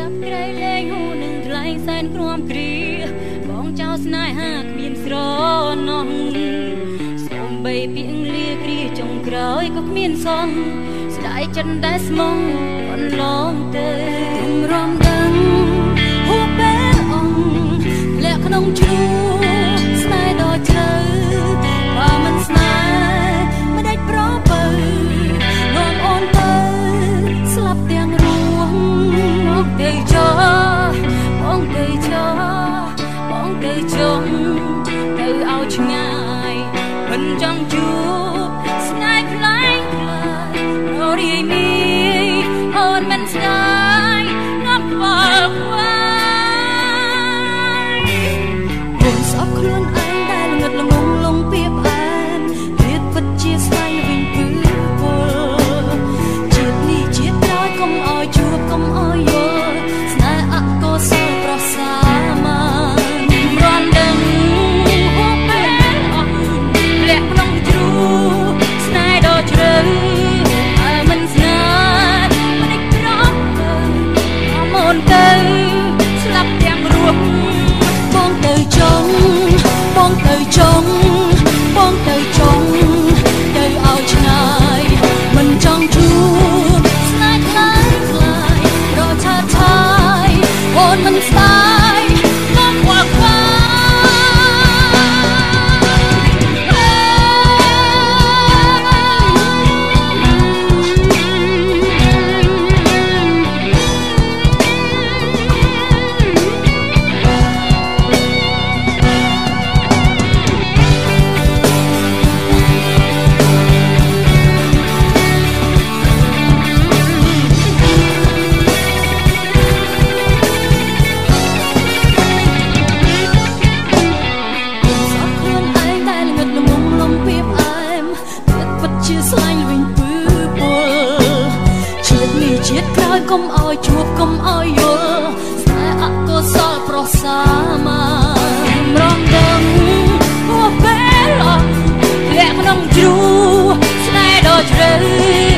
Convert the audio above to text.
ចាប់ក្រៃលែងហូរនឹងថ្លៃសែនគ្រាំគ្រាបងចោលស្នេហាគ្មានស្រណោះសូមបីពាក្យលាគ្រាចុងក្រោយក៏គ្មានសងស្ដាយចិត្តតែស្មងអនឡងទៅរំដឹងហូបពេលអងលាក់ក្នុងជ្រូស្នេហ៍ដ៏ជ្រៅបើមិនស្នេហ៍មិនដេចប្របើនាំអូនទៅស្លាប់ទាំងរួមមកទៅចោបងទៅចោបងទៅចង់ទៅឲ្យឆ្ងាយមិនចង់ជួបស្នេហ៍ខ្លាំងខ្លាយររីមីអូនមិនស្ដាយនាំខ្វល់ខ្វាយគុំសោកខ្លួនឯងដែលងឹតល្ងងលងពីផ្អែនរៀបពិតជាស្ដាយវិញពឺពលជាតិនេះជាតិក្រោយកុំឲ្យជួបកុំឲ្យយល់ស្នេហ៍អកុសលប្រសាមានរំដឹងហូបពេលអស់លាក់ក្នុងជ្រូស្នេហ៍ដ៏ជ្រៅហើយមិនស្នេហ៍មិនក្រំទៅអមូនទៅស្លាប់ទាំងរស់បងទៅចង់បងទៅចង់បងទៅចង់ទៅឲ្យឆ្ងាយមិនចង់ជួបស្នេហ៍ខ្លាំងខ្លាយរកឆាតឆាយអូនមិនស្ដាយមកខ្វល់ខ្វាយជាតិក្រោយកុំឲ្យជួបកុំឲ្យយល់ស្នេហ៍អកុសលប្រសាមានរំដឹងហួសពេលអស់លាក់ក្នុងជ្រូស្នេហ៍ដ៏ជ្រៅ